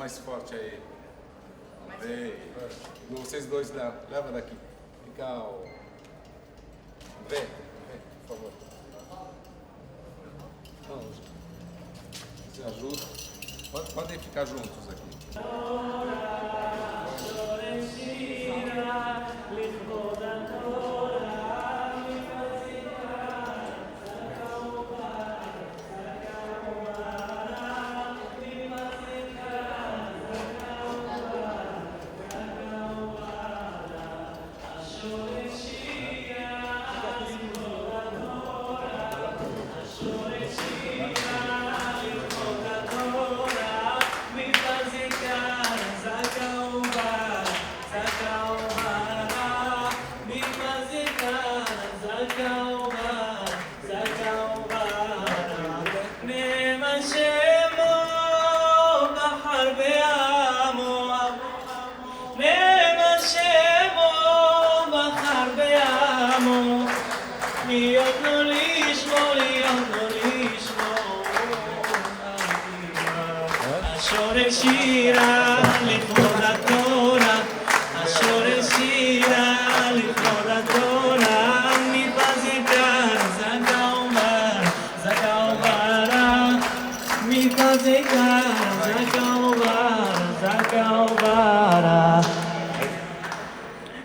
mais forte aí. Vem. Vocês dois leva daqui. Fica o... Vem, por favor. Não, você ajuda. Podem ficar juntos aqui.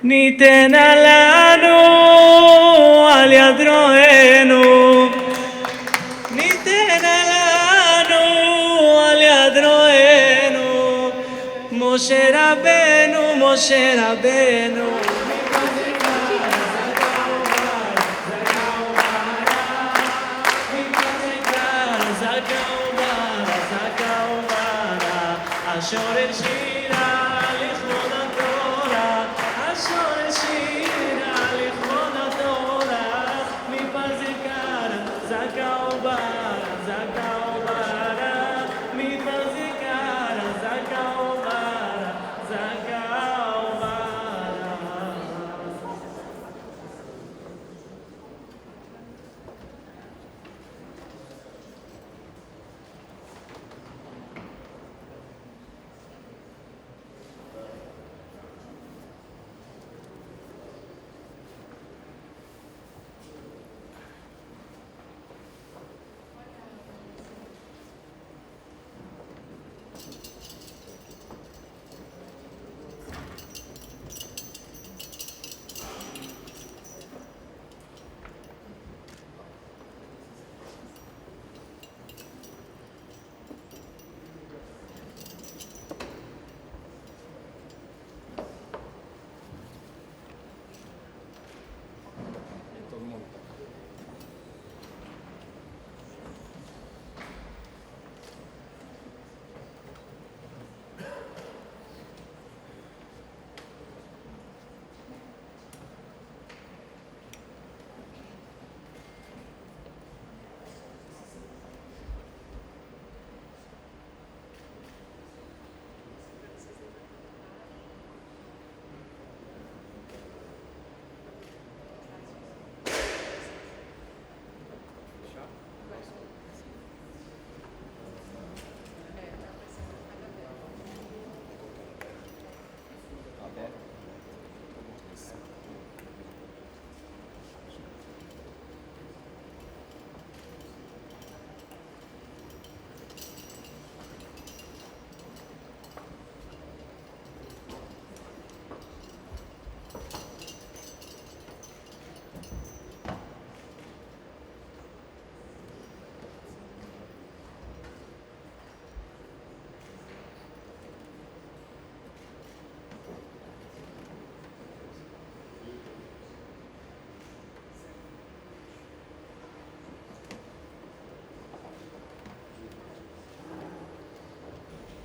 ניתן לנו על יד רוענו, ניתן לנו על יד רוענו, משה רבנו, משה רבנו.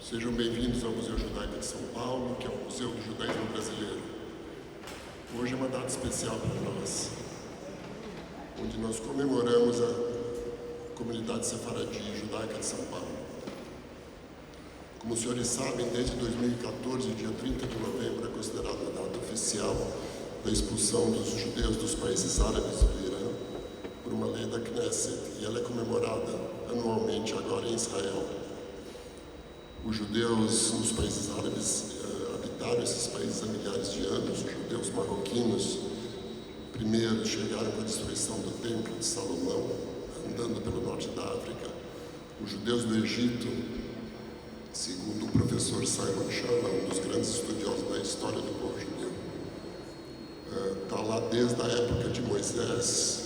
Sejam bem-vindos ao Museu Judaico de São Paulo, que é o Museu do Judaísmo Brasileiro. Hoje é uma data especial para nós, onde nós comemoramos a comunidade sefaradi judaica de São Paulo. Como os senhores sabem, desde 2014, dia 30 de novembro, é considerada a data oficial da expulsão dos judeus dos países árabes do Irã por uma lei da Knesset, e ela é comemorada anualmente agora em Israel. Os judeus nos países árabes habitaram esses países há milhares de anos. Os judeus marroquinos primeiro chegaram com a destruição do Templo de Salomão, andando pelo norte da África. Os judeus do Egito, segundo o professor Simon Schama, um dos grandes estudiosos da história do povo judeu, está lá desde a época de Moisés.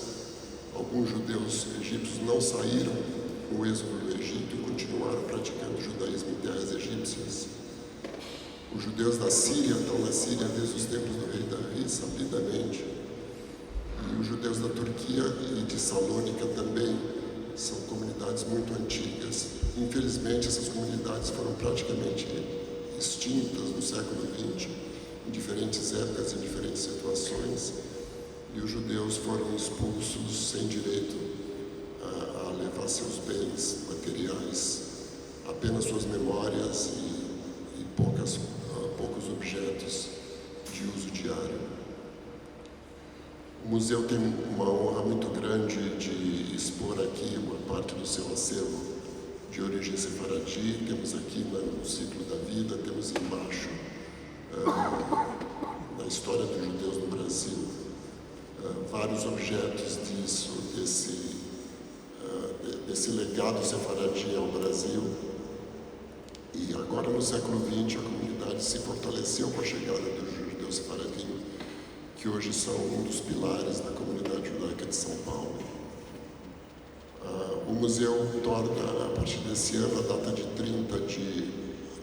Alguns judeus egípcios não saíram no êxodo do Egito e continuaram praticando o judaísmo em terras egípcias. Os judeus da Síria estão na Síria desde os tempos do rei Davi, sabidamente. E os judeus da Turquia e de Salônica também são comunidades muito antigas. Infelizmente, essas comunidades foram praticamente extintas no século XX, em diferentes épocas, em diferentes situações. E os judeus foram expulsos sem direito a levar seus bens materiais, apenas suas memórias e poucos objetos de uso diário. O museu tem uma honra muito grande de expor aqui uma parte do seu acervo de origem sefaradi. Temos aqui no ciclo da vida, temos embaixo na história dos judeus no Brasil vários objetos desse legado sefaradi ao Brasil. E agora, no século XX, a comunidade se fortaleceu com a chegada dos judeus sefaradim, que hoje são um dos pilares da comunidade judaica de São Paulo. O museu torna, a partir desse ano, a data de 30 de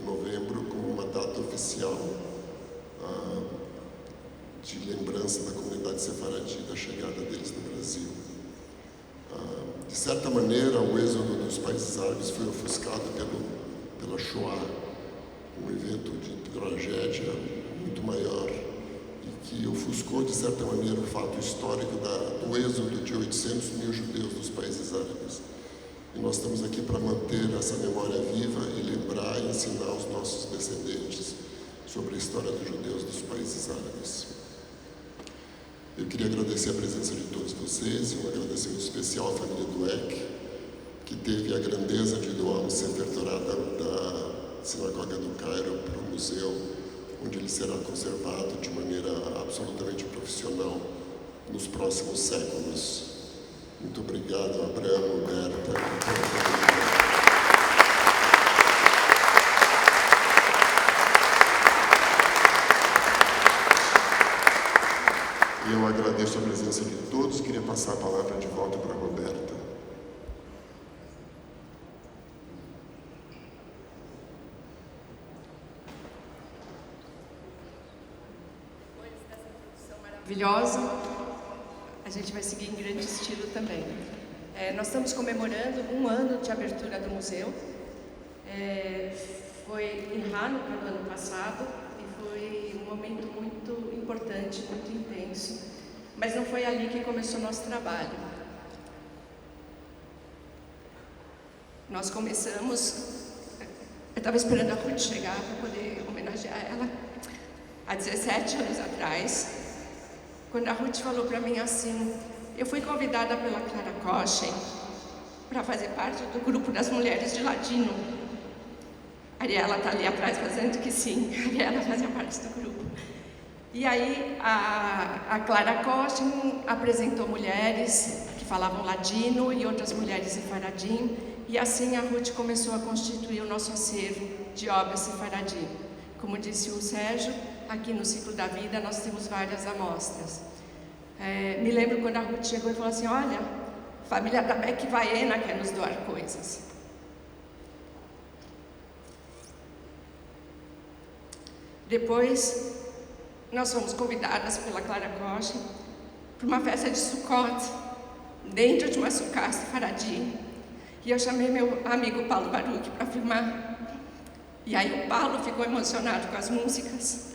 novembro como uma data oficial de lembrança da comunidade sefaradi, da chegada deles no Brasil. De certa maneira, o êxodo dos países árabes foi ofuscado pela Shoah, um evento de tragédia muito maior, e que ofuscou, de certa maneira, o fato histórico do êxodo de 800 mil judeus dos países árabes. E nós estamos aqui para manter essa memória viva e lembrar e ensinar os nossos descendentes sobre a história dos judeus dos países árabes. Eu queria agradecer a presença de todos vocês e um agradecimento especial à família Dweck, que teve a grandeza de doar um Sefer Torah da Sinagoga do Cairo para o museu, onde ele será conservado de maneira absolutamente profissional nos próximos séculos. Muito obrigado, Abraão, Berta. Eu agradeço a presença de todos. Queria passar a palavra de volta para a Roberta. Depois dessa introdução maravilhosa, a gente vai seguir em grande estilo também. Nós estamos comemorando 1 ano de abertura do museu. Foi em Hanukkah no ano passado e foi um momento muito importante, muito intenso. Mas não foi ali que começou o nosso trabalho. Nós começamos... Eu estava esperando a Ruth chegar para poder homenagear ela há 17 anos atrás, quando a Ruth falou para mim assim: eu fui convidada pela Clara Kochen para fazer parte do grupo das mulheres de Ladino. A Ariela está ali atrás fazendo que sim, a Ariela fazia parte do grupo. E aí a Clara Kochen apresentou mulheres que falavam ladino e outras mulheres sefaradim, e assim a Ruth começou a constituir o nosso acervo de obras sefaradim. Como disse o Sérgio, aqui no Ciclo da Vida nós temos várias amostras. Me lembro quando a Ruth chegou e falou assim: olha, a família da Beck Vaena quer nos doar coisas. Depois, nós fomos convidadas pela Clara Kochen para uma festa de Sukkot, dentro de uma sukkah sefaradi. E eu chamei meu amigo Paulo Baruch para filmar. E aí o Paulo ficou emocionado com as músicas,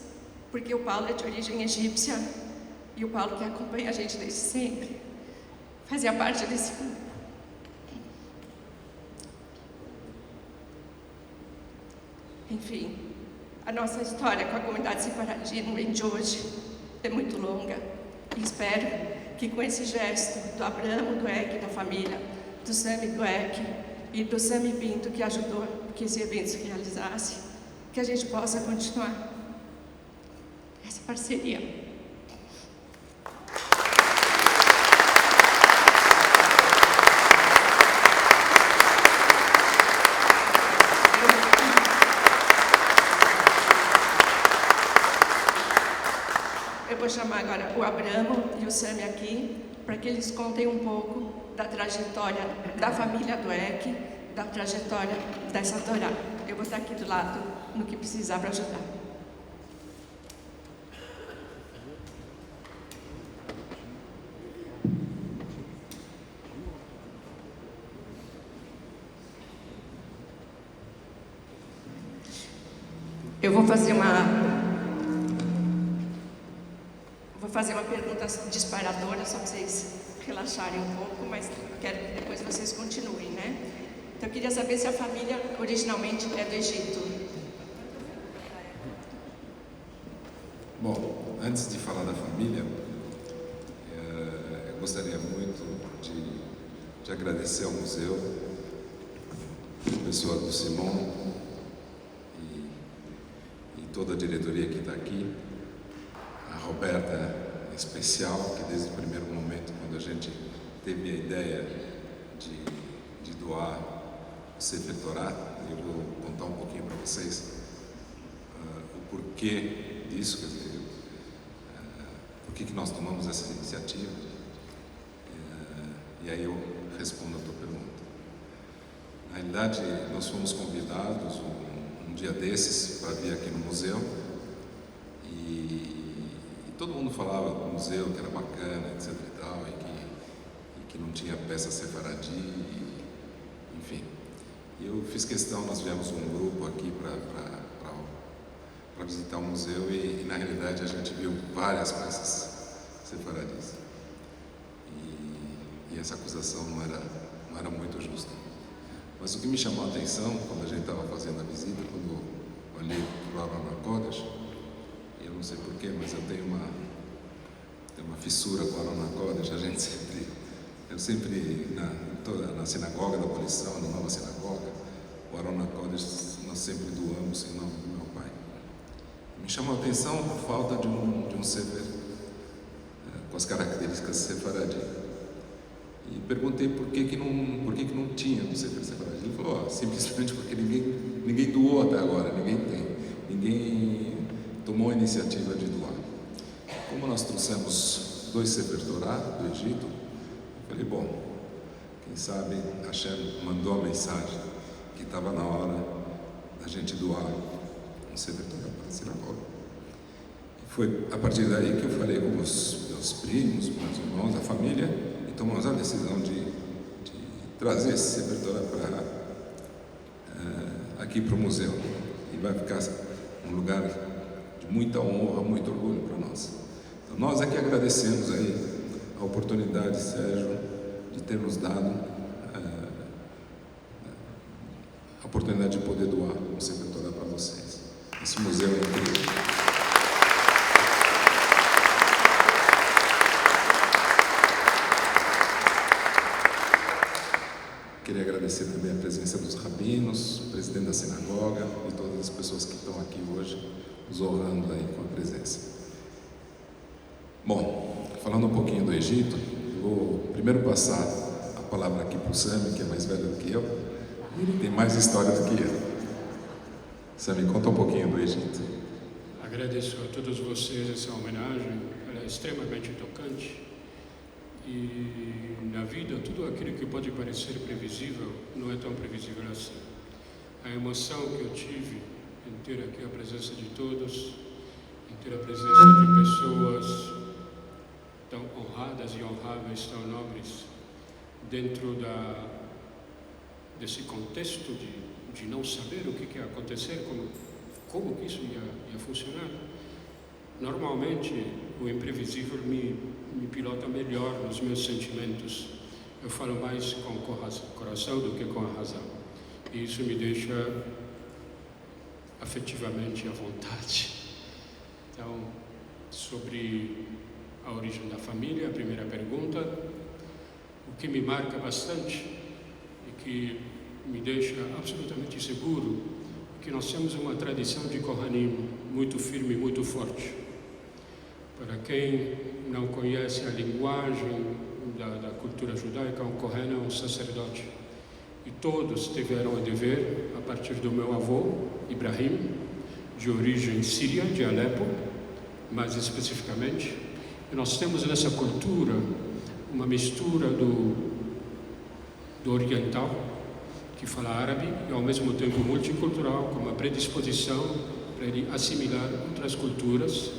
porque o Paulo é de origem egípcia, e o Paulo, que acompanha a gente desde sempre, fazia parte desse grupo. Enfim, a nossa história com a comunidade sefaradi não vem de hoje, é muito longa. E espero que com esse gesto do Abraão Dweck, da família, do Sami Dweck, e do Sami Pinto, que ajudou que esse evento se realizasse, que a gente possa continuar essa parceria. Eu vou chamar agora o Abramo e o Sami aqui, para que eles contem um pouco da trajetória da família Dweck, da trajetória dessa Torá. Eu vou estar aqui do lado no que precisar para ajudar. Eu vou fazer uma pergunta disparadora, só para vocês relaxarem um pouco, mas quero que depois vocês continuem, né? Então, eu queria saber se a família originalmente é do Egito. Bom, antes de falar da família, eu gostaria muito de agradecer ao museu, a pessoa do Simon e toda a diretoria que está aqui, a Roberta em especial, que desde o primeiro momento, quando a gente teve a ideia de doar o Sefer Torah, eu vou contar um pouquinho para vocês o porquê disso, quer dizer, por que nós tomamos essa iniciativa, e aí eu respondo a tua pergunta. Na realidade, nós fomos convidados um dia desses para vir aqui no museu, e todo mundo falava do museu que era bacana, etc e tal, e que não tinha peça sefaradi, enfim. E eu fiz questão, nós viemos um grupo aqui para visitar o museu e na realidade a gente viu várias peças sefaradis. E essa acusação não era muito justa. Mas o que me chamou a atenção quando a gente estava fazendo a visita, quando eu olhei para o Aron HaKodesh, eu não sei porquê, mas eu tenho uma fissura com o Aron HaKodesh. Eu sempre na sinagoga da Abolição, na nova sinagoga, o Aron HaKodesh nós sempre doamos em nome do meu pai. Me chamou a atenção a falta de um sefer com as características sefaradi. E perguntei por que não tinha um sefer sefaradi. Ele falou, simplesmente porque ninguém doou até agora, ninguém tomou a iniciativa de doar. Como nós trouxemos 2 Sefer Torah do Egito, eu falei, bom, quem sabe a Hashem mandou a mensagem que estava na hora da gente doar um Sefer Torah para a sinagoga. E foi a partir daí que eu falei com os meus primos, meus irmãos, a família, e tomamos a decisão de trazer esse Sefer Torah aqui para o museu. E vai ficar um lugar de muita honra, muito orgulho para nós. Então, nós é que agradecemos aí a oportunidade, Sérgio, de ter nos dado a oportunidade de poder doar um Sefer Torah para vocês. Esse museu é incrível. Queria agradecer também a presença dos rabinos, o presidente da sinagoga e todas as pessoas que estão aqui hoje, nos honrando aí com a presença. Bom, falando um pouquinho do Egito, eu vou primeiro passar a palavra aqui para o Sami, que é mais velho do que eu, e ele tem mais história do que eu. Sami, conta um pouquinho do Egito. Agradeço a todos vocês essa homenagem, ela é extremamente tocante. E na vida, tudo aquilo que pode parecer previsível não é tão previsível assim. A emoção que eu tive em ter aqui a presença de todos, em ter a presença de pessoas tão honradas e honráveis, tão nobres, dentro desse contexto de não saber o que ia acontecer, como que isso ia funcionar. Normalmente, o imprevisível me pilota melhor nos meus sentimentos. Eu falo mais com o coração do que com a razão. E isso me deixa afetivamente à vontade. Então, sobre a origem da família, a primeira pergunta, o que me marca bastante é que me deixa absolutamente seguro que nós temos uma tradição de Kohanim muito firme, muito forte. Para quem não conhece a linguagem da cultura judaica, um Kohen é um sacerdote. E todos tiveram o dever, a partir do meu avô, Ibrahim, de origem síria, de Alepo, mais especificamente. E nós temos nessa cultura uma mistura do oriental, que fala árabe, e ao mesmo tempo multicultural, com uma predisposição para ele assimilar outras culturas,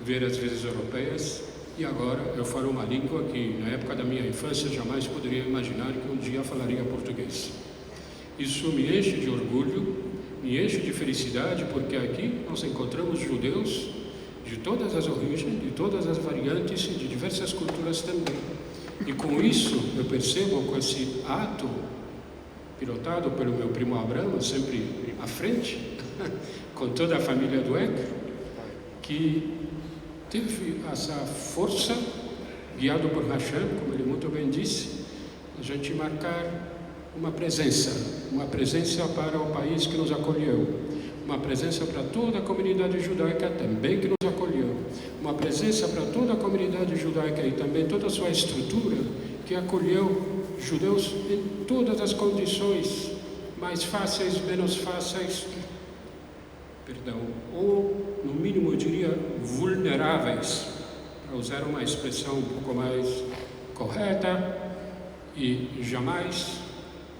ver às vezes europeias. E agora eu falo uma língua que na época da minha infância jamais poderia imaginar que um dia falaria português. Isso me enche de orgulho, me enche de felicidade, porque aqui nós encontramos judeus de todas as origens, de todas as variantes e de diversas culturas também. E com isso eu percebo, com esse ato pilotado pelo meu primo Abraão, sempre à frente, com toda a família do Eck, que teve essa força, guiado por Hashem, como ele muito bem disse, a gente marcar uma presença para o país que nos acolheu, uma presença para toda a comunidade judaica também que nos acolheu, uma presença para toda a comunidade judaica e também toda a sua estrutura que acolheu judeus em todas as condições, mais fáceis, menos fáceis, ou no mínimo eu diria vulneráveis, para usar uma expressão um pouco mais correta, e jamais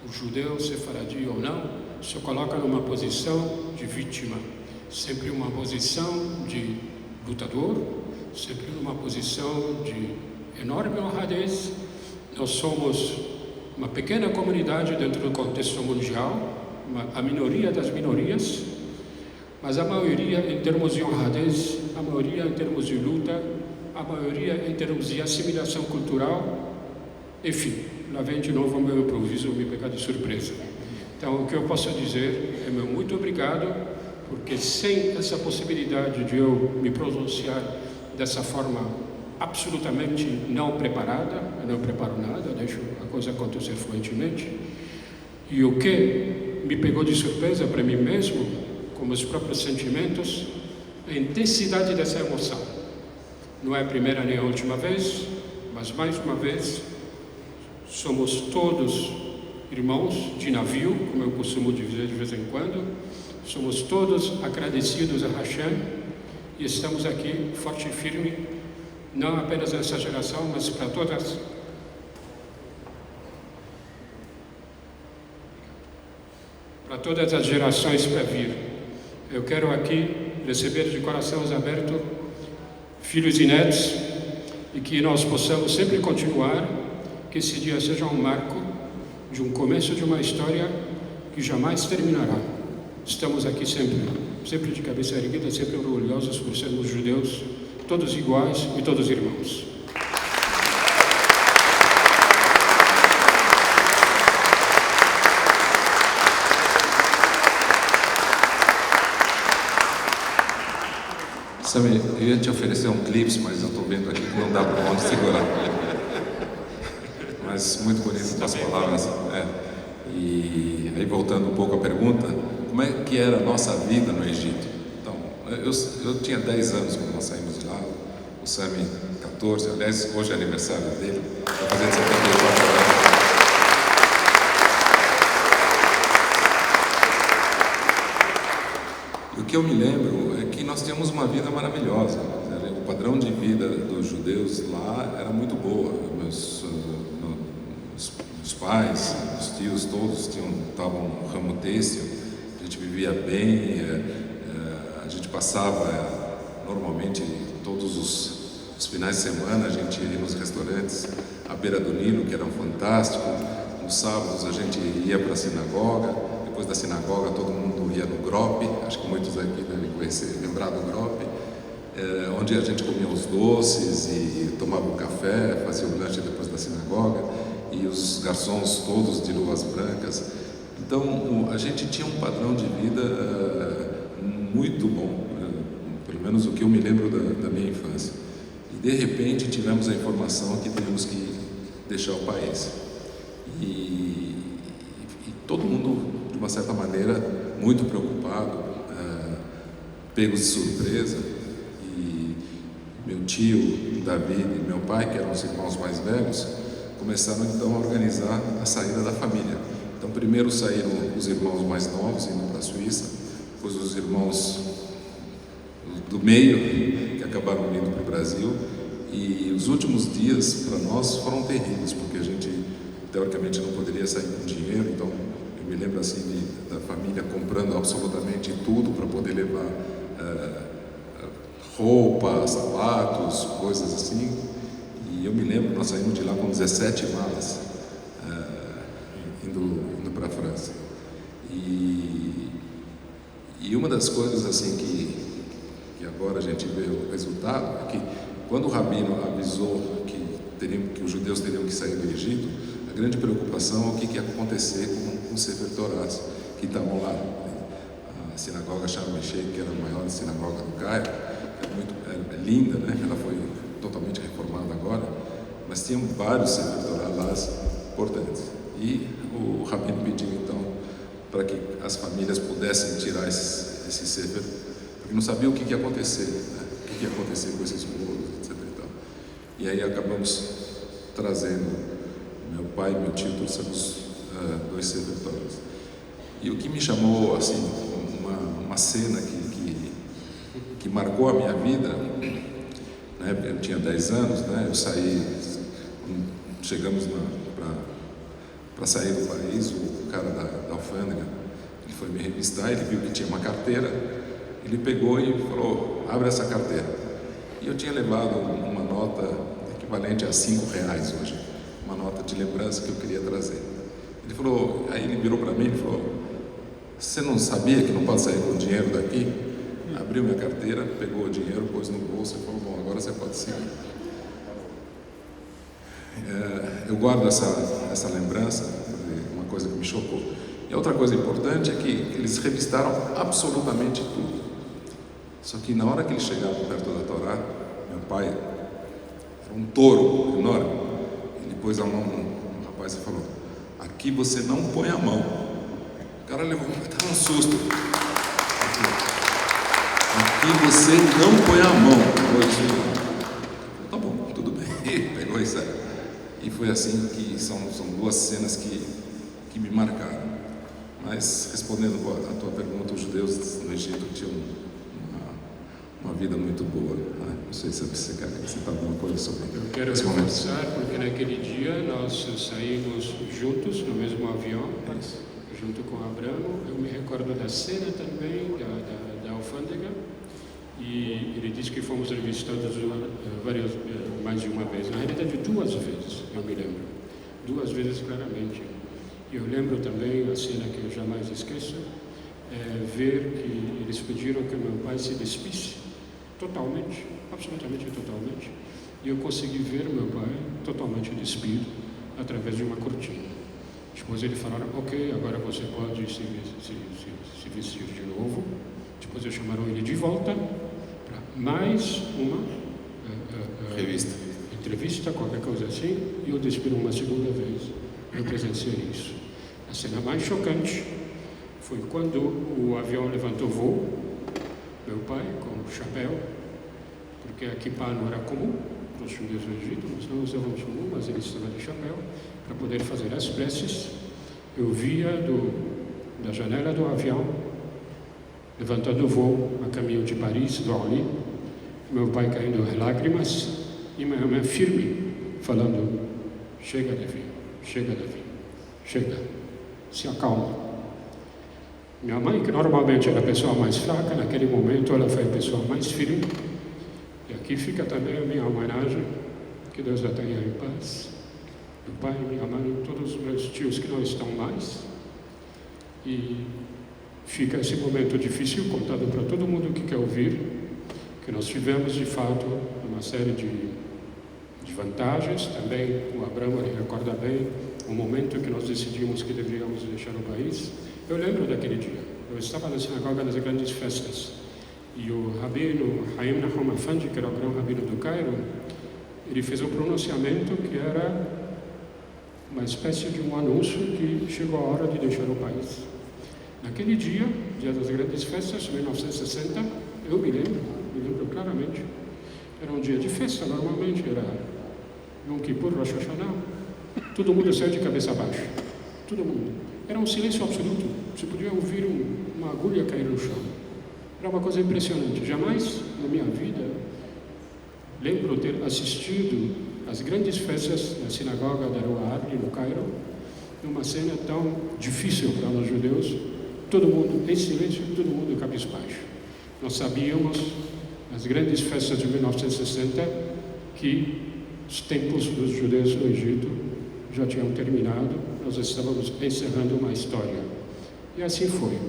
o judeu, sefaradi ou não, se coloca numa posição de vítima, sempre uma posição de lutador, sempre numa posição de enorme honradez. Nós somos uma pequena comunidade dentro do contexto mundial, a minoria das minorias, mas a maioria em termos de honradez, a maioria em termos de luta, a maioria em termos de assimilação cultural. Enfim, lá vem de novo o meu improviso me pegar de surpresa. Então, o que eu posso dizer é meu muito obrigado, porque sem essa possibilidade de eu me pronunciar dessa forma absolutamente não preparada, eu não preparo nada, deixo a coisa acontecer fluentemente, e o que me pegou de surpresa para mim mesmo, como os próprios sentimentos, a intensidade dessa emoção. Não é a primeira nem a última vez, mas mais uma vez, somos todos irmãos de navio, como eu costumo dizer de vez em quando, somos todos agradecidos a Hashem e estamos aqui forte e firme, não apenas nessa geração, mas para todas as gerações para vir. Eu quero aqui receber de corações abertos filhos e netos, e que nós possamos sempre continuar, que esse dia seja um marco de um começo de uma história que jamais terminará. Estamos aqui sempre de cabeça erguida, sempre orgulhosos por sermos judeus, todos iguais e todos irmãos. Sami, eu ia te oferecer um clipe, mas eu estou vendo aqui que não dá para onde segurar. Mas muito bonito as palavras. E aí, voltando um pouco à pergunta, como é que era a nossa vida no Egito? Então, eu tinha 10 anos quando nós saímos de lá, o Sami 14, aliás, hoje é aniversário dele, está fazendo 74 anos. O que eu me lembro é que nós tínhamos uma vida maravilhosa. O padrão de vida dos judeus lá era muito boa. Meus pais, os tios, todos estavam no ramo têxtil. A gente vivia bem. A gente passava normalmente todos os finais de semana. A gente ia nos restaurantes à beira do Nilo, que eram fantásticos. Nos sábados a gente ia para a sinagoga. Depois da sinagoga todo mundo ia no Grop, acho que muitos aqui devem conhecer, lembrar do Grop, onde a gente comia os doces e tomava um café, fazia o lanche depois da sinagoga, e os garçons todos de luvas brancas. Então a gente tinha um padrão de vida muito bom, pelo menos o que eu me lembro da minha infância. E de repente tivemos a informação que teríamos que deixar o país. E todo mundo uma certa maneira, muito preocupado, pegos de surpresa. E meu tio, David, e meu pai, que eram os irmãos mais velhos, começaram então a organizar a saída da família. Então, primeiro saíram os irmãos mais novos, indo para a Suíça, depois os irmãos do meio, que acabaram vindo para o Brasil. E os últimos dias para nós foram terríveis, porque a gente teoricamente não poderia sair com dinheiro. Então eu me lembro assim da família comprando absolutamente tudo para poder levar roupa, sapatos, coisas assim. E eu me lembro, nós saímos de lá com 17 malas indo para a França. E uma das coisas assim que agora a gente vê o resultado é que quando o Rabino avisou que os judeus teriam que sair do Egito, a grande preocupação é o que ia acontecer com os Sefer Torás que estavam lá. A sinagoga Sharm el-Sheikh, que era a maior sinagoga do Cairo, é linda, né? Ela foi totalmente reformada agora, mas tinham vários Sefer Torá lá importantes. E o Rabino pediu então para que as famílias pudessem tirar esse Sefer, porque não sabia o que ia acontecer, né? O que ia acontecer com esses povos, etc. E aí acabamos trazendo, meu pai e meu tio trouxemos 2 Sefer Torás. E o que me chamou, assim, uma cena que marcou a minha vida, né? Eu tinha 10 anos, né? Eu saí, chegamos para sair do país, o cara da alfândega, ele foi me revistar, ele viu que tinha uma carteira, ele pegou e falou, abre essa carteira. E eu tinha levado uma nota equivalente a R$5 hoje, uma nota de lembrança que eu queria trazer. Ele falou, aí ele virou para mim e falou, você não sabia que não pode sair com o dinheiro daqui? Abriu minha carteira, pegou o dinheiro, pôs no bolso e falou, bom, agora você pode seguir. Eu guardo essa lembrança, uma coisa que me chocou. E outra coisa importante é que eles revistaram absolutamente tudo. Só que na hora que eles chegaram perto da Torá, meu pai era um touro enorme. Ele pôs a mão no rapaz e falou, aqui você não põe a mão. O cara levou, estava um susto. Aqui você não põe a mão. Tá bom, tudo bem. Pegou isso aí. E foi assim que são 2 cenas que me marcaram. Mas, respondendo a tua pergunta, os judeus no Egito tinham uma vida muito boa. Né? Não sei se você quer acrescentar alguma coisa sobre isso. Eu quero reforçar, porque naquele dia nós saímos juntos no mesmo avião, junto com Abraão. Eu me recordo da cena também, da alfândega, e ele disse que fomos revistados mais de uma vez. Na realidade, 2 vezes, eu me lembro. 2 vezes claramente. E eu lembro também a cena que eu jamais esqueço, ver que eles pediram que meu pai se despisse totalmente, absolutamente totalmente, e eu consegui ver meu pai totalmente despido através de uma cortina. Depois eles falaram, ok, agora você pode se vestir de novo. Depois eles chamaram ele de volta para mais uma entrevista, qualquer coisa assim, e eu despido uma segunda vez. Eu presenciei isso. A cena mais chocante foi quando o avião levantou voo, meu pai com o chapéu, porque a kippah não era comum para os judeus do Egito, nós não usávamos comum, mas ele estava de chapéu, para poder fazer as preces. Eu via da janela do avião, levantando o voo a caminho de Paris, do Orly, meu pai caindo em lágrimas, e minha mãe firme, falando, chega, Davi, chega, se acalma. Minha mãe, que normalmente era a pessoa mais fraca, naquele momento ela foi a pessoa mais firme. E aqui fica também a minha homenagem, que Deus a tenha em paz. Meu pai, minha mãe, todos os meus tios que não estão mais. E fica esse momento difícil, contado para todo mundo que quer ouvir, que nós tivemos de fato uma série de vantagens. Também o Abraão recorda bem o momento que nós decidimos que deveríamos deixar o país. Eu lembro daquele dia. Eu estava na sinagoga das grandes festas e o rabino Haim Nahum Afandi, que era o grande rabino do Cairo, ele fez um pronunciamento que era uma espécie de um anúncio que chegou a hora de deixar o país. Naquele dia das grandes festas, 1960, eu me lembro claramente. Era um dia de festa, normalmente, era Yom Kippur, Rosh Hashanah. Todo mundo saiu de cabeça abaixo. Todo mundo. Era um silêncio absoluto. Você podia ouvir uma agulha cair no chão. Era uma coisa impressionante. Jamais na minha vida lembro ter assistido às grandes festas na sinagoga da Rua Arli, no Cairo, numa cena tão difícil para nós judeus. Todo mundo em silêncio, todo mundo cabisbaixo. Nós sabíamos, nas grandes festas de 1960, que os tempos dos judeus no Egito já tinham terminado, nós estávamos encerrando uma história. E assim foi.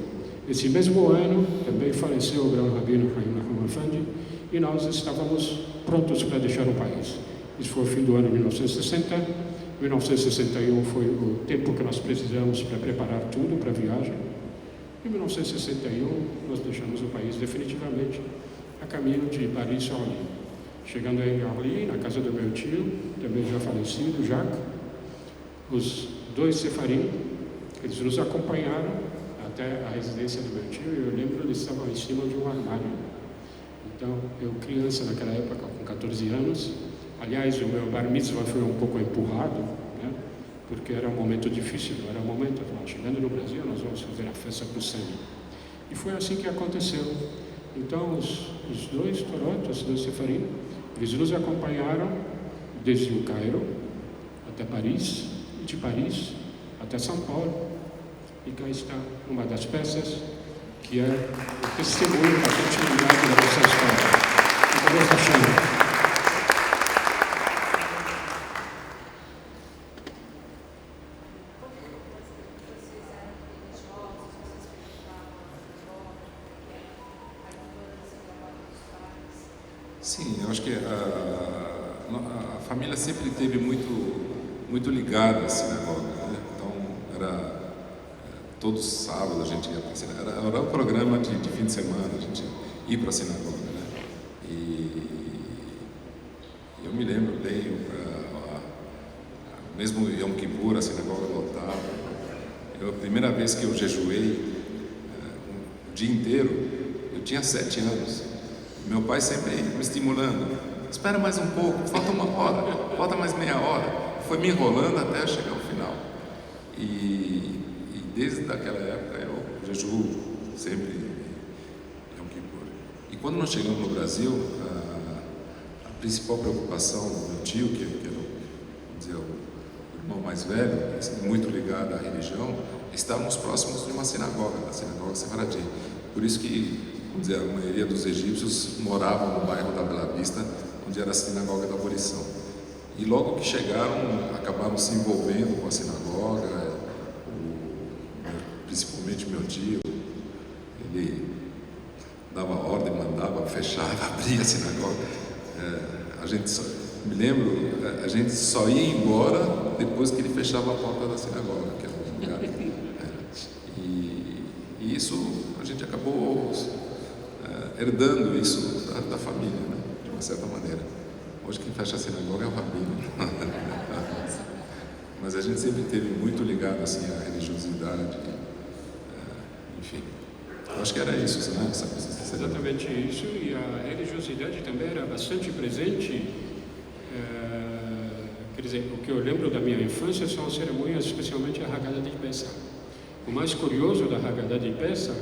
Esse mesmo ano, também faleceu o grão rabino Chaim Nachman Afandi, e nós estávamos prontos para deixar o país. Isso foi o fim do ano de 1960. 1961 foi o tempo que nós precisamos para preparar tudo para a viagem. Em 1961, nós deixamos o país definitivamente a caminho de Paris-Orly. Chegando em Orly, na casa do meu tio, também já falecido, Jacques, os dois sefarim, eles nos acompanharam até a residência do meu tio, e eu lembro que eles estavam em cima de um armário. Então, eu criança naquela época, com 14 anos, aliás, o meu bar mitzvah foi um pouco empurrado, né? Porque era um momento difícil, era um momento, chegando no Brasil, nós vamos fazer a festa para o sangue. E foi assim que aconteceu. Então, os dois Torotos, os dois sefarim, eles nos acompanharam desde o Cairo até Paris, e de Paris até São Paulo. E cá está uma das peças que é o testemunho da continuidade da nossa história. O que Deus está achando? Sim, eu acho que a família sempre esteve muito ligada à sinagoga, né? Então, era todos os sábados a gente ia para a sinagoga. Era um programa de fim de semana, a gente ia para a sinagoga, né? E eu me lembro bem, mesmo Yom Kippur, a sinagoga lotava. A primeira vez que eu jejuei o dia inteiro, eu tinha 7 anos. Meu pai sempre me estimulando, espera mais um pouco, falta 1 hora, falta mais meia hora. Foi me enrolando até chegar ao final. E desde aquela época eu jejuo sempre Yom Kippur. E quando nós chegamos no Brasil, a principal preocupação do meu tio, que era vamos dizer, o irmão mais velho, muito ligado à religião, estávamos próximos de uma sinagoga, a sinagoga Sefaradi. Por isso que, vamos dizer, a maioria dos egípcios moravam no bairro da Bela Vista, onde era a sinagoga da abolição. E logo que chegaram, acabaram se envolvendo com a sinagoga, principalmente meu tio, ele dava ordem, mandava, fechava, abria a sinagoga. Me lembro, a gente só ia embora depois que ele fechava a porta da sinagoga, que era um lugar. E isso, a gente acabou herdando isso da família, né? De uma certa maneira. Hoje quem fecha a sinagoga é o rabino. Mas a gente sempre esteve muito ligado assim, à religiosidade. Enfim, eu acho que era isso, né? Exatamente isso, e a religiosidade também era bastante presente. Quer dizer, o que eu lembro da minha infância são as cerimônias, especialmente a Haggadah de Pesach. O mais curioso da Haggadah de Pesach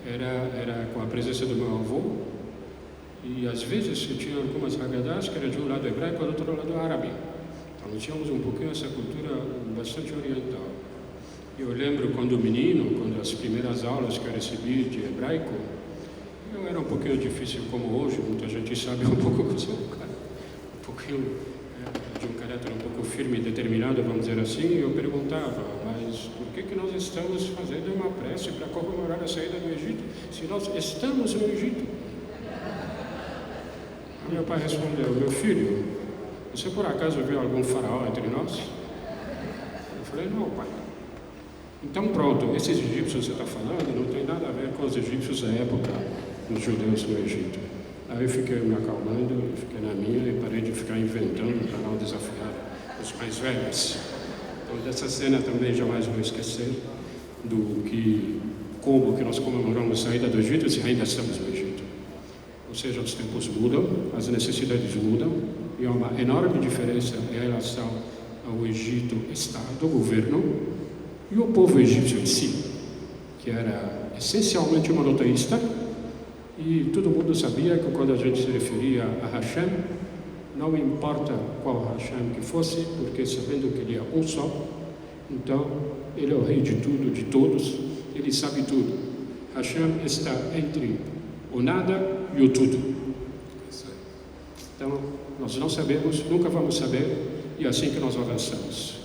era com a presença do meu avô, e às vezes tinha algumas Haggadahs que eram de um lado hebraico e do outro lado árabe. Então nós tínhamos um pouquinho essa cultura bastante oriental. Eu lembro quando as primeiras aulas que eu recebi de hebraico, eu era um pouquinho difícil como hoje, muita gente sabe um pouco que eu sou um pouquinho de um caráter um pouco firme e determinado, vamos dizer assim, e eu perguntava, mas por que nós estamos fazendo uma prece para comemorar a saída do Egito, se nós estamos no Egito? Aí meu pai respondeu, meu filho, você por acaso viu algum faraó entre nós? Eu falei, não, pai. Então pronto, esses egípcios que você está falando não tem nada a ver com os egípcios da época dos judeus no Egito. Aí eu fiquei me acalmando, fiquei na minha e parei de ficar inventando para não desafiar os mais velhos. Então dessa cena também jamais vou esquecer. como que nós comemoramos a saída do Egito se ainda estamos no Egito. Ou seja, os tempos mudam, as necessidades mudam, e há uma enorme diferença em relação ao Egito Estado, governo, e o povo egípcio em si, que era essencialmente monoteísta, e todo mundo sabia que quando a gente se referia a Hashem, não importa qual Hashem que fosse, porque sabendo que ele é um só, então ele é o rei de tudo, de todos, ele sabe tudo. Hashem está entre o nada e o tudo. Então, nós não sabemos, nunca vamos saber, e é assim que nós avançamos.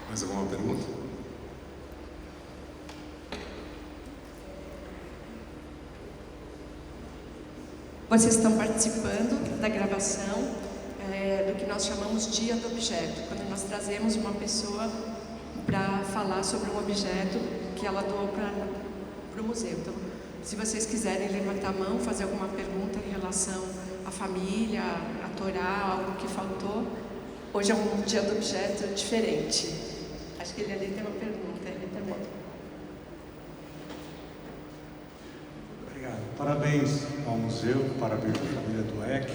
Mais alguma pergunta? Vocês estão participando da gravação do que nós chamamos Dia do Objeto, quando nós trazemos uma pessoa para falar sobre um objeto que ela doou para o museu. Então, se vocês quiserem levantar a mão, fazer alguma pergunta em relação à família, à Torá, algo que faltou, hoje é um Dia do Objeto diferente. Acho que ele ali tem uma pergunta, ele também. Obrigado. Parabéns ao museu, parabéns à família do EC.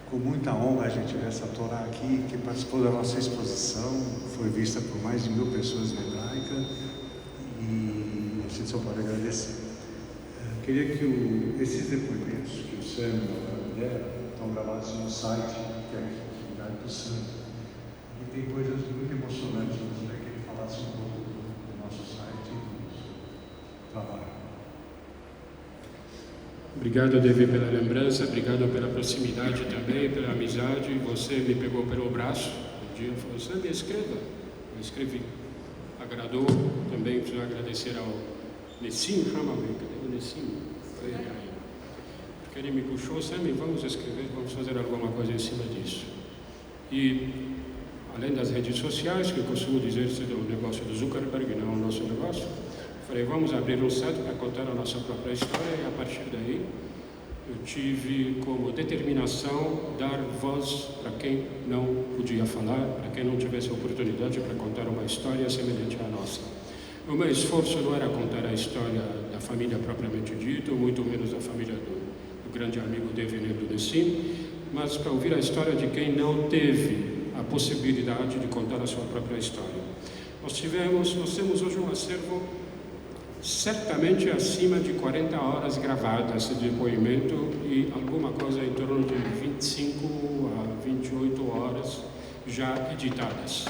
Com muita honra a gente vê essa Torá aqui, que participou da nossa exposição, foi vista por mais de 1000 pessoas na hebraica, e a gente só pode agradecer. Queria que esses depoimentos que o Sam e a mulher estão gravados no site, que é a responsabilidade do Sam. E tem coisas muito emocionantes, eu gostaria que ele falasse um pouco do nosso site e do nosso trabalho. Obrigado, Davi, pela lembrança, obrigado pela proximidade também, pela amizade. Você me pegou pelo braço um dia e falou, Sam, escreva. Eu escrevi. Agradou, também preciso agradecer ao Nessim Hamamei, cadê o Nessim? Porque ele me puxou, Sam, vamos escrever, vamos fazer alguma coisa em cima disso. E, além das redes sociais, que eu costumo dizer que é o negócio do Zuckerberg, não é o nosso negócio, falei, vamos abrir um site para contar a nossa própria história, e a partir daí eu tive como determinação dar voz para quem não podia falar, para quem não tivesse oportunidade para contar uma história semelhante à nossa. O meu esforço não era contar a história da família propriamente dita, muito menos da família do grande amigo Devenir do Nessim, mas para ouvir a história de quem não teve a possibilidade de contar a sua própria história. Nós temos hoje um acervo certamente acima de 40 horas gravadas de depoimento e alguma coisa em torno de 25 a 28 horas já editadas.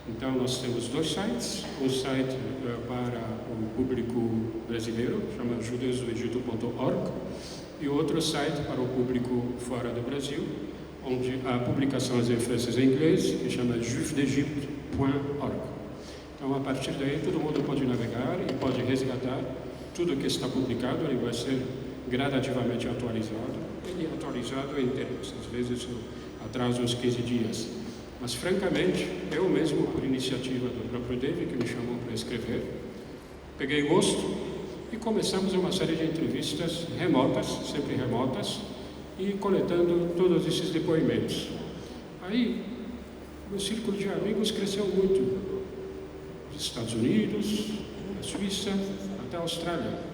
Então, nós temos 2 sites, um site para o público brasileiro, chama judeusdoegito.org, e outro site para o público fora do Brasil, onde a publicação é feita em inglês, que chama juifdegypte.org. Então, a partir daí, todo mundo pode navegar e pode resgatar tudo que está publicado, ele vai ser gradativamente atualizado. Ele é atualizado em termos, às vezes atrasa uns 15 dias. Mas, francamente, eu mesmo, por iniciativa do próprio David, que me chamou para escrever, peguei gosto e começamos uma série de entrevistas remotas, sempre remotas, e coletando todos esses depoimentos. Aí, o círculo de amigos cresceu muito. Dos Estados Unidos, da Suíça, até a Austrália.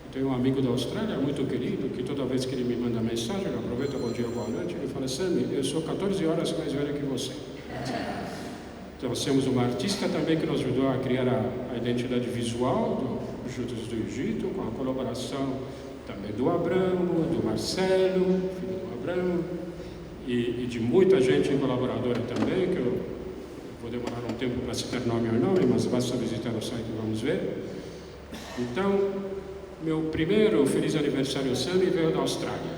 Eu tenho um amigo da Austrália, muito querido, que toda vez que ele me manda mensagem, eu aproveito, bom dia, boa noite, ele fala, Sam, eu sou 14 horas mais velho que você. Então, nós temos uma artista também que nos ajudou a criar a identidade visual dos Judeus do Egito, com a colaboração também do Abramo, do Marcelo, filho do Abramo, e de muita gente colaboradora também, que eu vou demorar um tempo para citar nome ou nome, mas basta visitar o site e vamos ver. Então, meu primeiro feliz aniversário Sami veio da Austrália,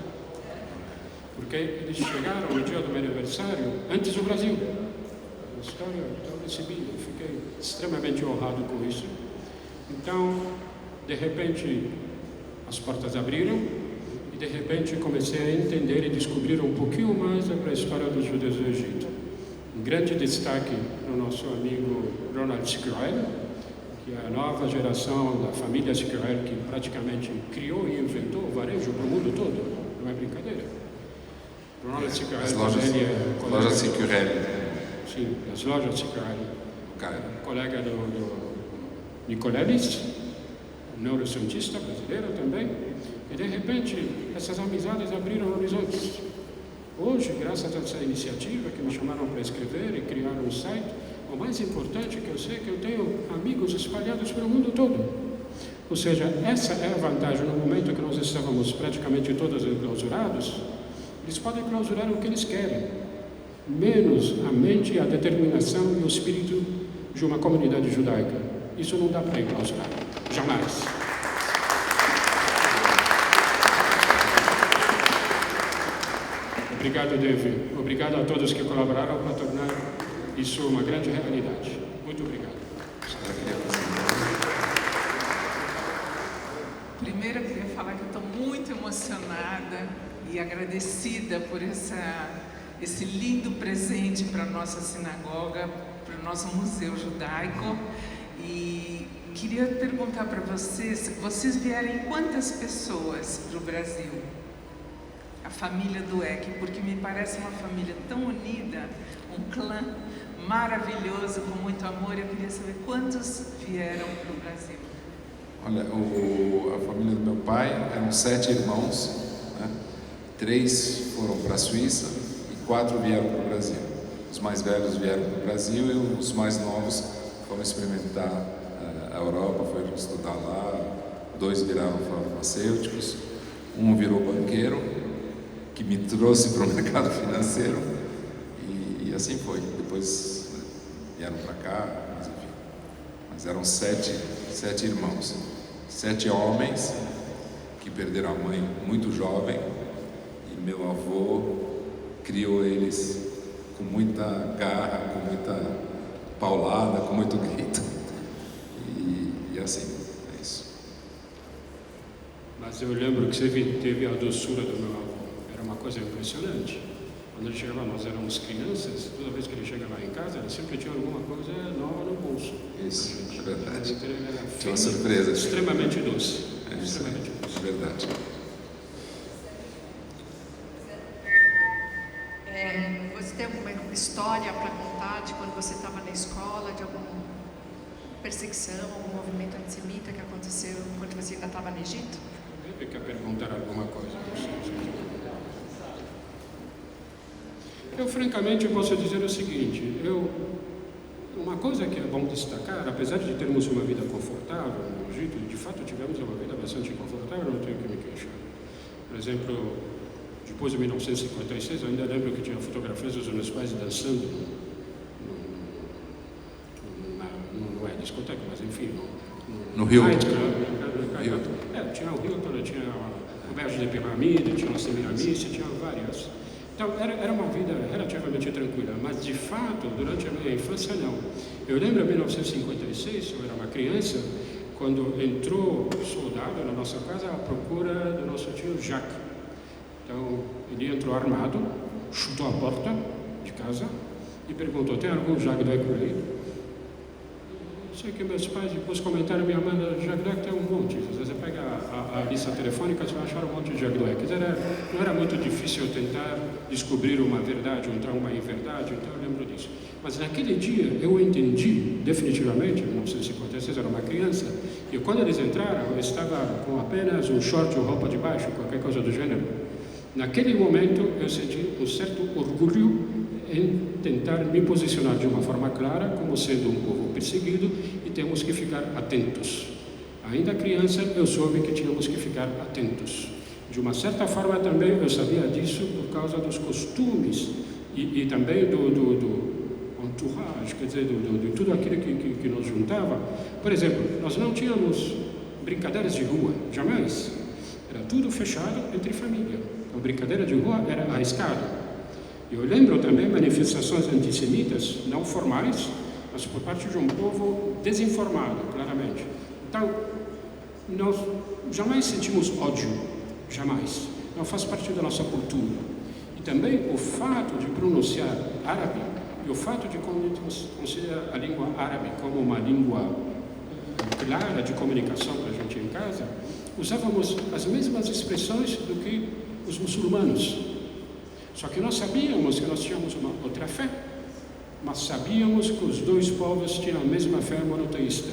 porque eles chegaram no dia do meu aniversário antes do Brasil. A história eu recebi, eu fiquei extremamente honrado com isso. Então, de repente, as portas abriram e de repente comecei a entender e descobrir um pouquinho mais sobre a história dos judeus do Egito. Um grande destaque no nosso amigo Ronald Squirrel, que é a nova geração da família Squirrel, que praticamente criou e inventou o varejo para o mundo todo, não é brincadeira. Ronald Ciccarelli As lojas Ciccarelli. Sim, as lojas Ciccarelli. Cairo. Colega do Nicolelis, um neurocientista brasileiro também. E de repente, essas amizades abriram horizontes. Hoje, graças a essa iniciativa que me chamaram para escrever e criar um site, o mais importante que eu sei é que eu tenho amigos espalhados pelo mundo todo. Ou seja, essa é a vantagem. No momento que nós estávamos praticamente todos enclausurados, eles podem clausurar o que eles querem, menos a mente, a determinação e o espírito de uma comunidade judaica. Isso não dá para enclausurar, jamais. Obrigado, David. Obrigado a todos que colaboraram para tornar isso uma grande realidade. Muito obrigado. Primeiro, eu queria falar que eu estou muito emocionada e agradecida por esse lindo presente para a nossa sinagoga, para o nosso museu judaico. E queria perguntar para vocês vierem quantas pessoas para o Brasil? A família do EC, porque me parece uma família tão unida, um clã maravilhoso, com muito amor. Eu queria saber quantos vieram para o Brasil. Olha, a família do meu pai eram 7 irmãos, né? 3 foram para a Suíça e 4 vieram para o Brasil. Os mais velhos vieram para o Brasil e os mais novos foram experimentar a Europa, foram estudar lá. 2 viraram farmacêuticos, um virou banqueiro, que me trouxe para o mercado financeiro, e assim foi. Depois, né, vieram para cá, mas enfim. Mas eram 7 irmãos, 7 homens que perderam a mãe muito jovem, e meu avô criou eles com muita garra, com muita paulada, com muito grito, e assim, é isso. Mas eu lembro que você teve a doçura do meu avô. Uma coisa impressionante. Quando ele chegava, nós éramos crianças, toda vez que ele chegava em casa, ele sempre tinha alguma coisa nova no bolso. Isso, é verdade. Tinha uma surpresa. Extremamente doce. É isso, extremamente doce. É verdade. Você tem alguma história para contar de quando você estava na escola, de alguma perseguição, algum movimento antissemita que aconteceu quando você ainda estava no Egito? Deve quer perguntar alguma coisa. Eu, francamente, posso dizer o seguinte, uma coisa que é bom destacar, apesar de termos uma vida confortável no Egito, de fato tivemos uma vida bastante confortável, não tenho que me queixar. Por exemplo, depois de 1956, eu ainda lembro que tinha fotografias dos meus pais dançando, não é discoteca, mas enfim, no Rio. Tinha o Rio, tinha o Berge de Piramide, tinha o Semiramice, tinha várias. Então, era uma vida relativamente tranquila, mas de fato, durante a minha infância, não. Eu lembro em 1956, eu era uma criança, quando entrou um soldado na nossa casa à procura do nosso tio Jacques. Então, ele entrou armado, chutou a porta de casa e perguntou: tem algum Jacques Duyck por aí? Sei que meus pais depois comentaram, minha mãe, Jacques Duyck tem um monte. Você pega a lista telefônica, você vai achar um monte de Jacques Duyck. Não era muito difícil tentar descobrir uma verdade ou então uma inverdade, então eu lembro disso. Mas naquele dia eu entendi definitivamente, em 1956 eu era uma criança, e quando eles entraram eu estava com apenas um short ou roupa de baixo, qualquer coisa do gênero. Naquele momento eu senti um certo orgulho em tentar me posicionar de uma forma clara como sendo um povo perseguido e temos que ficar atentos. Ainda criança eu soube que tínhamos que ficar atentos. De uma certa forma também eu sabia disso por causa dos costumes e também do entourage, quer dizer, de tudo aquilo que nos juntava. Por exemplo, nós não tínhamos brincadeiras de rua, jamais. Era tudo fechado entre família. A brincadeira de rua era arriscada. Eu lembro também manifestações antissemitas, não formais, mas por parte de um povo desinformado, claramente. Então, nós jamais sentimos ódio, jamais. Não faz parte da nossa cultura. E também o fato de pronunciar árabe e o fato de considerar a língua árabe como uma língua clara de comunicação para a gente em casa, usávamos as mesmas expressões do que os muçulmanos. Só que nós sabíamos que nós tínhamos uma outra fé, mas sabíamos que os dois povos tinham a mesma fé monoteísta.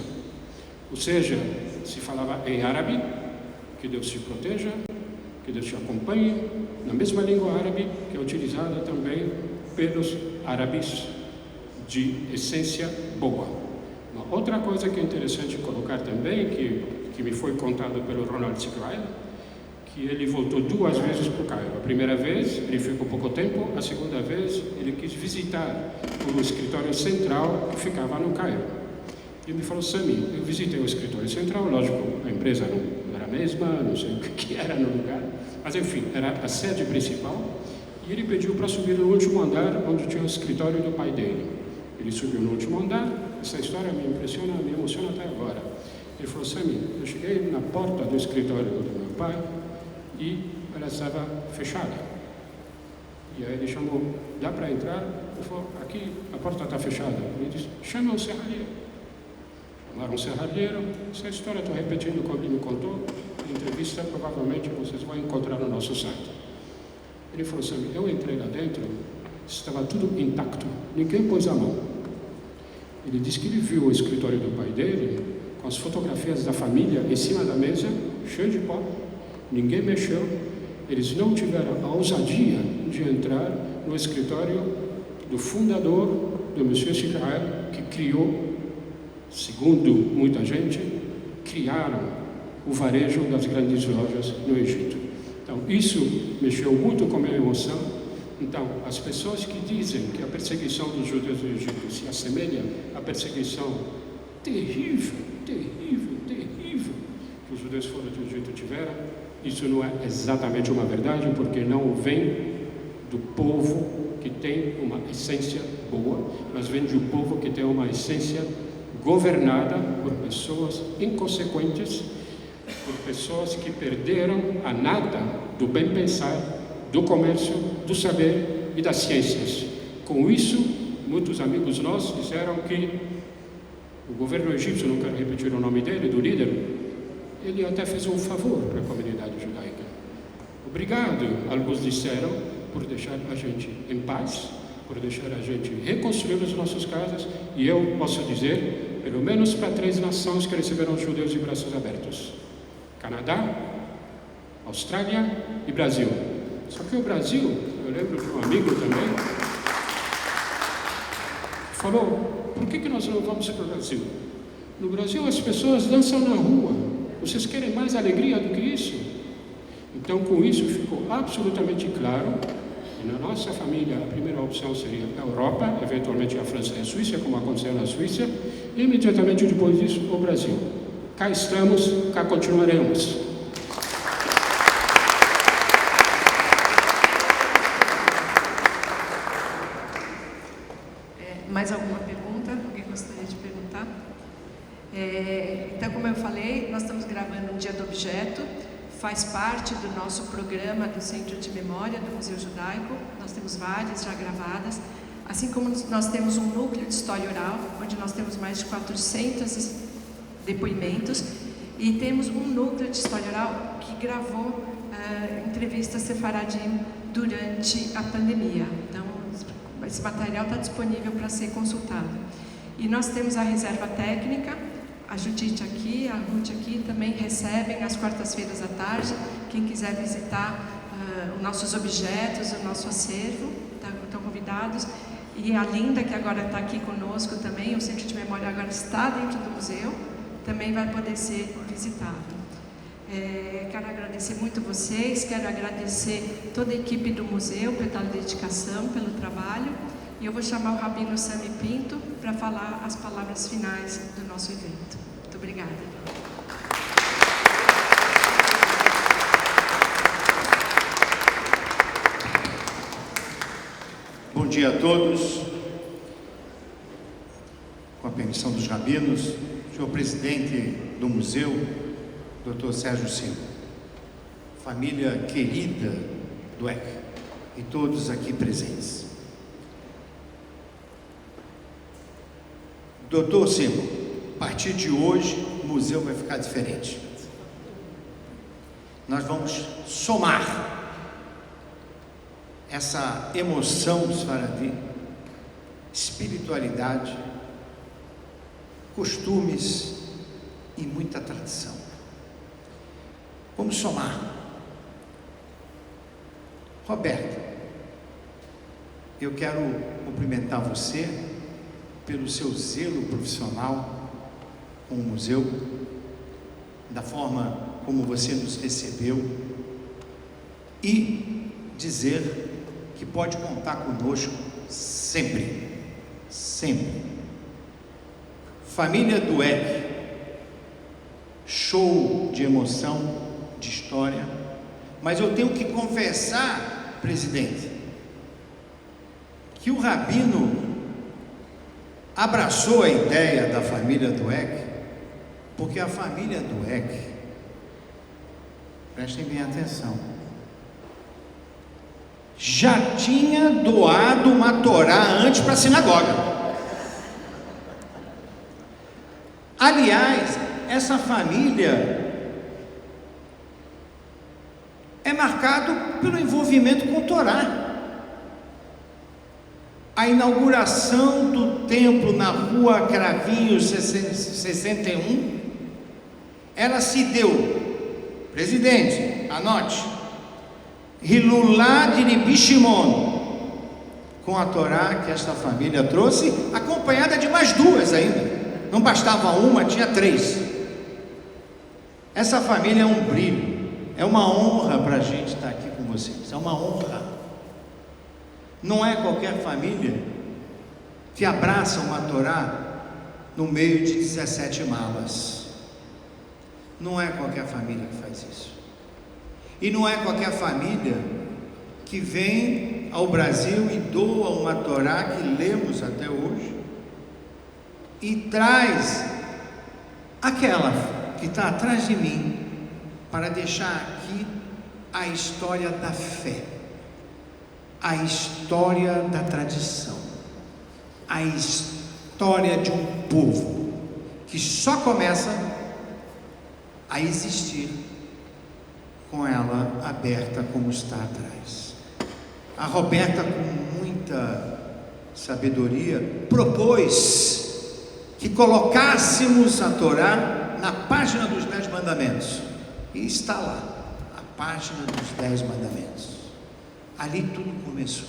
Ou seja, se falava em árabe, que Deus te proteja, que Deus te acompanhe, na mesma língua árabe que é utilizada também pelos árabes de essência boa. Uma outra coisa que é interessante colocar também, que me foi contado pelo Ronald Segryle, que ele voltou 2 vezes para o Cairo. A primeira vez ele ficou pouco tempo, a segunda vez ele quis visitar o escritório central que ficava no Cairo. E me falou: Sami, eu visitei o escritório central, lógico, a empresa não era a mesma, não sei o que era no lugar, mas enfim, era a sede principal, e ele pediu para subir no último andar, onde tinha o escritório do pai dele. Ele subiu no último andar, essa história me impressiona, me emociona até agora. Ele falou: Sami, eu cheguei na porta do escritório do meu pai, e ela estava fechada. E aí ele chamou: dá para entrar? Ele falou: aqui a porta está fechada. Ele disse: chama um serralheiro. Chamaram um serralheiro. Essa história estou repetindo como ele me contou. A entrevista provavelmente vocês vão encontrar no nosso site. Ele falou assim: eu entrei lá dentro, estava tudo intacto, ninguém pôs a mão. Ele disse que ele viu o escritório do pai dele com as fotografias da família em cima da mesa, cheio de pó. Ninguém mexeu, eles não tiveram a ousadia de entrar no escritório do fundador do Monsieur Segryle, que criou, segundo muita gente, criaram o varejo das grandes lojas no Egito. Então, isso mexeu muito com a minha emoção. Então, as pessoas que dizem que a perseguição dos judeus do Egito se assemelha à perseguição terrível que os judeus fora do Egito tiveram, isso não é exatamente uma verdade, porque não vem do povo que tem uma essência boa, mas vem de um povo que tem uma essência governada por pessoas inconsequentes, por pessoas que perderam a nata do bem pensar, do comércio, do saber e das ciências. Com isso, muitos amigos nossos disseram que o governo egípcio, não quero repetir o nome dele, do líder, ele até fez um favor para a comunidade judaica. Obrigado, alguns disseram, por deixar a gente em paz, por deixar a gente reconstruir as nossas casas, e eu posso dizer, pelo menos para 3 nações que receberam os judeus de braços abertos: Canadá, Austrália e Brasil. Só que o Brasil, eu lembro de um amigo também, falou: por que nós não vamos para o Brasil? No Brasil as pessoas dançam na rua. Vocês querem mais alegria do que isso? Então, com isso ficou absolutamente claro que na nossa família a primeira opção seria a Europa, eventualmente a França e a Suíça, como aconteceu na Suíça, e imediatamente depois disso o Brasil. Cá estamos, cá continuaremos. Mais alguma pergunta? Alguém gostaria de perguntar? Então, como eu falei, nós estamos gravando um Dia do Objeto, faz parte do nosso programa do Centro de Memória do Museu Judaico. Nós temos várias já gravadas, assim como nós temos um núcleo de história oral, onde nós temos mais de 400 depoimentos, e temos um núcleo de história oral que gravou entrevistas sefaradim durante a pandemia. Então, esse material está disponível para ser consultado. E nós temos a reserva técnica, a Judite aqui, a Ruth aqui, também recebem às quartas-feiras à tarde. Quem quiser visitar os nossos objetos, o nosso acervo, estão convidados. E a Linda, que agora está aqui conosco também, o Centro de Memória agora está dentro do museu, também vai poder ser visitado. Quero agradecer muito vocês, quero agradecer toda a equipe do museu pela dedicação, pelo trabalho. E eu vou chamar o Rabino Sami Pinto para falar as palavras finais do nosso evento. Muito obrigada. Bom dia a todos. Com a permissão dos rabinos, senhor presidente do museu, Dr. Sérgio Silva, família querida do EC e todos aqui presentes. Doutor Silva, a partir de hoje o museu vai ficar diferente. Nós vamos somar essa emoção do Sfaradi, espiritualidade, costumes e muita tradição. Vamos somar. Roberto, eu quero cumprimentar você pelo seu zelo profissional com o museu, da forma como você nos recebeu, e dizer que pode contar conosco sempre, sempre. Família Dweck, show de emoção, de história, mas eu tenho que confessar, presidente, que o Rabino abraçou a ideia da família Dweck, porque a família Dweck, prestem bem atenção, já tinha doado uma Torá antes para a sinagoga. Aliás, essa família é marcado pelo envolvimento com Torá. A inauguração do templo na rua Cravinhos 61, ela se deu, presidente, anote, Hilulá de Rabi Shimon, com a Torá que esta família trouxe, acompanhada de mais duas ainda. Não bastava uma, tinha três. Essa família é um brilho, é uma honra para a gente estar aqui com vocês, é uma honra. Não é qualquer família que abraça uma Torá no meio de 17 malas. Não é qualquer família que faz isso. E não é qualquer família que vem ao Brasil e doa uma Torá que lemos até hoje e traz aquela que está atrás de mim para deixar aqui a história da fé, a história da tradição, a história de um povo que só começa a existir com ela aberta como está atrás. A Roberta, com muita sabedoria, propôs que colocássemos a Torá na página dos 10 mandamentos, e está lá, a página dos 10 mandamentos. Ali tudo começou,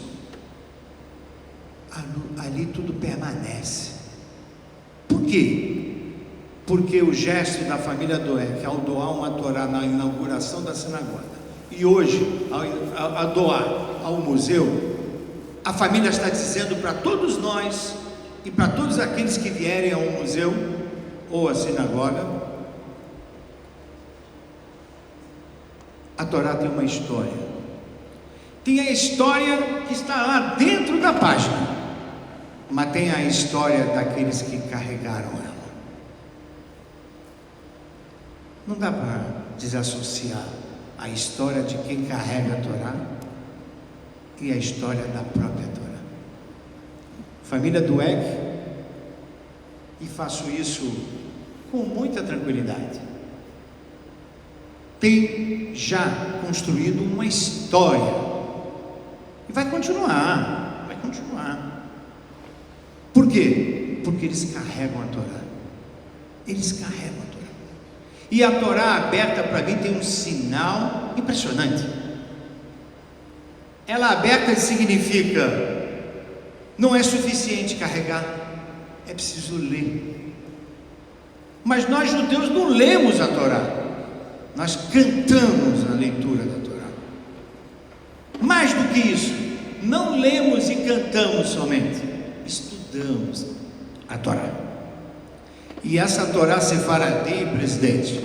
ali tudo permanece. Por quê? Porque o gesto da família Dweck, ao doar uma Torá na inauguração da sinagoga, e hoje, ao doar ao museu, a família está dizendo para todos nós, e para todos aqueles que vierem ao museu, ou à sinagoga, a Torá tem uma história. Tem a história que está lá dentro da página, mas tem a história daqueles que carregaram ela. Não dá para desassociar a história de quem carrega a Torá e a história da própria Torá. Família Dweck, e faço isso com muita tranquilidade, tem já construído uma história, e vai continuar. Por quê? Porque eles carregam a Torá, e a Torá aberta para mim tem um sinal impressionante. Ela aberta significa, não é suficiente carregar, é preciso ler. Mas nós judeus não lemos a Torá, nós cantamos a leitura da Torá. Mais do que isso, não lemos e cantamos somente, estudamos a Torá. E essa Torá Sefaradi, presidente,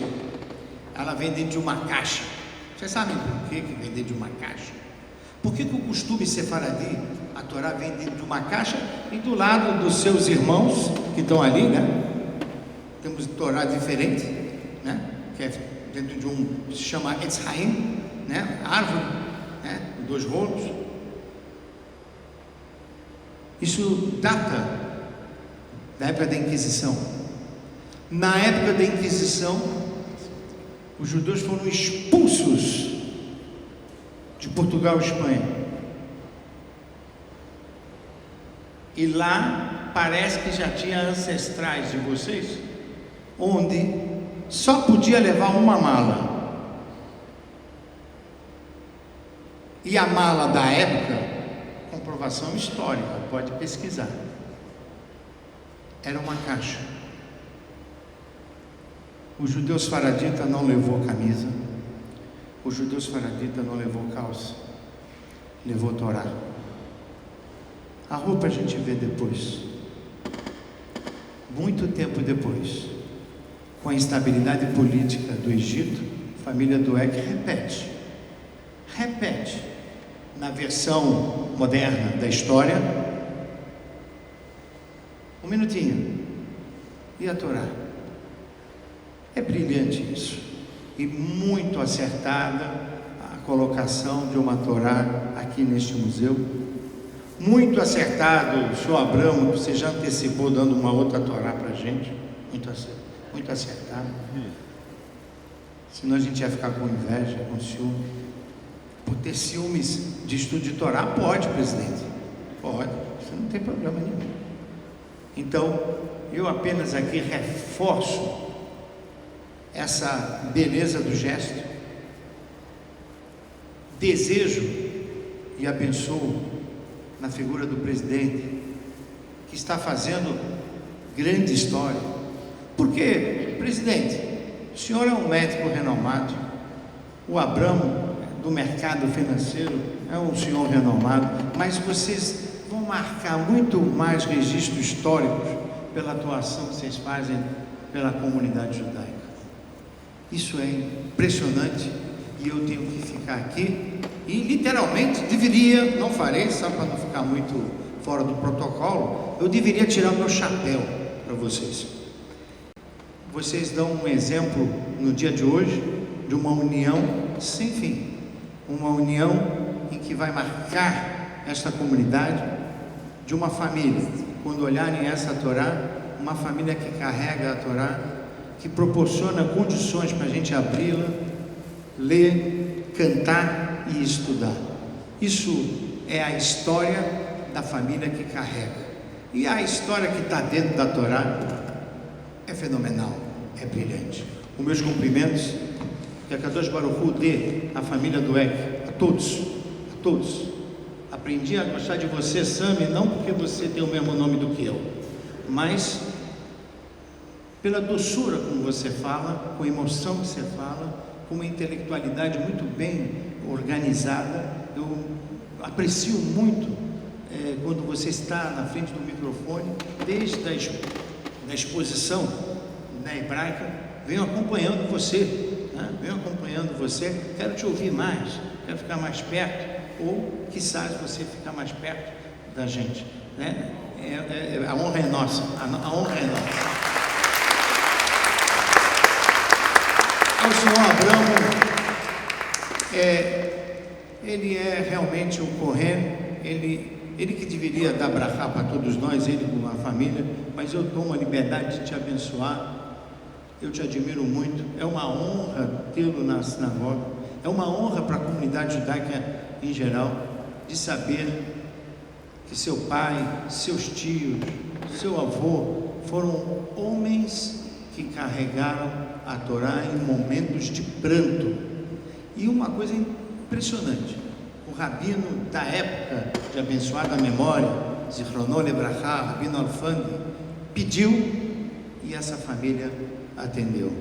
ela vem dentro de uma caixa. Vocês sabem por que vem dentro de uma caixa? Por que o costume Sefaradi, a Torá vem dentro de uma caixa e do lado dos seus irmãos que estão ali, né? Temos Torá diferente, né? Que é dentro de um, se chama Etz Haim, né? Árvore, né? 2 rolos. Isso data da época da Inquisição. Na época da Inquisição, os judeus foram expulsos de Portugal e Espanha. E lá parece que já tinha ancestrais de vocês, onde só podia levar uma mala. E a mala da época, comprovação histórica, pode pesquisar, era uma caixa. O judeu faradita não levou camisa, o judeu faradita não levou calça, levou Torá. A roupa a gente vê depois, muito tempo depois, com a instabilidade política do Egito, a família do Eck repete, na versão moderna da história, um minutinho, e a Torá? É brilhante isso, e muito acertada a colocação de uma Torá aqui neste museu. Muito acertado, o senhor Abramo, você já antecipou dando uma outra Torá para a gente, muito acertado. Senão a gente ia ficar com inveja, com ciúme. Por ter ciúmes de estudo de Torá, pode, presidente, pode, você não tem problema nenhum. Então, eu apenas aqui reforço essa beleza do gesto, desejo e abençoo na figura do presidente, que está fazendo grande história. Porque, presidente, o senhor é um médico renomado, o Abramo, do mercado financeiro, é um senhor renomado, mas vocês vão marcar muito mais registros históricos pela atuação que vocês fazem pela comunidade judaica. Isso é impressionante, e eu tenho que ficar aqui e literalmente deveria, não farei, só para não ficar muito fora do protocolo, eu deveria tirar meu chapéu para vocês. Vocês dão um exemplo no dia de hoje de uma união sem fim, uma união em que vai marcar esta comunidade, de uma família, quando olharem essa Torá, uma família que carrega a Torá, que proporciona condições para a gente abri-la, ler, cantar e estudar. Isso é a história da família que carrega. E a história que está dentro da Torá é fenomenal, é brilhante. Os meus cumprimentos, que a Kadosh Baruch Hu dê à família do Eck, a todos. Aprendi a gostar de você, Sami, não porque você tem o mesmo nome do que eu, mas pela doçura como você fala, com a emoção que você fala, com uma intelectualidade muito bem organizada. Eu aprecio muito quando você está na frente do microfone, desde a exposição na hebraica, venho acompanhando você, né? Quero te ouvir mais, quero ficar mais perto, ou quiçá você ficar mais perto da gente, né? A honra é nossa, a honra é nossa. O senhor Abramo, ele é realmente um Kohen, ele que deveria dar brachá para todos nós, ele com a família, mas eu tomo a liberdade de te abençoar. Eu te admiro muito, é uma honra tê-lo na sinagoga, é uma honra para a comunidade judaica em geral, de saber que seu pai, seus tios, seu avô foram homens que carregaram a Torá em momentos de pranto. E uma coisa impressionante, o rabino da época, de abençoada memória, Zichrono Lebrachá, Rabino Alfandi, pediu e essa família atendeu.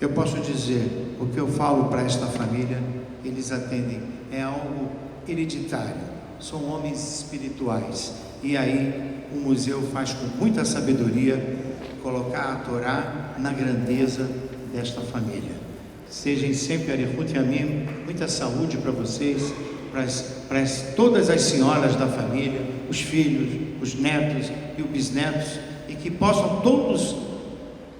Eu posso dizer, o que eu falo para esta família, eles atendem, é algo hereditário, são homens espirituais. E aí o museu faz com muita sabedoria colocar a Torá na grandeza desta família. Sejam sempre Arihut Yamim, muita saúde para vocês, para todas as senhoras da família, os filhos, os netos e os bisnetos, e que possam todos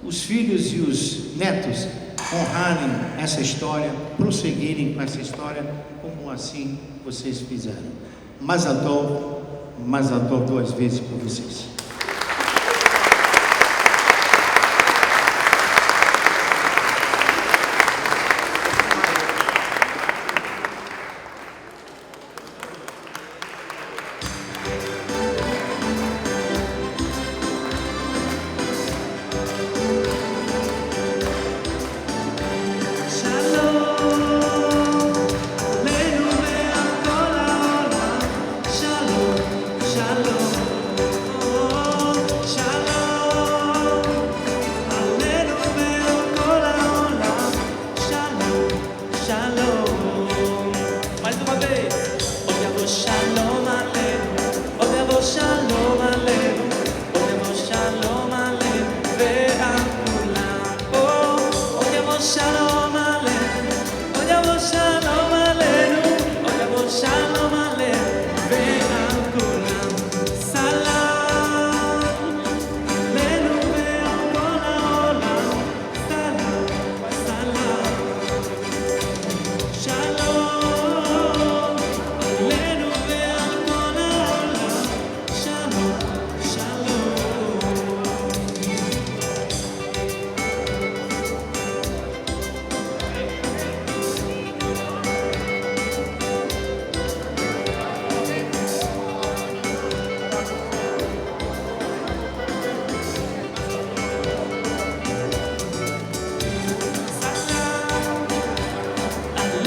os filhos e os netos honrarem essa história, prosseguirem com essa história, como assim vocês fizeram. Mazal Tov 2 vezes por vocês.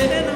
Rabbeinu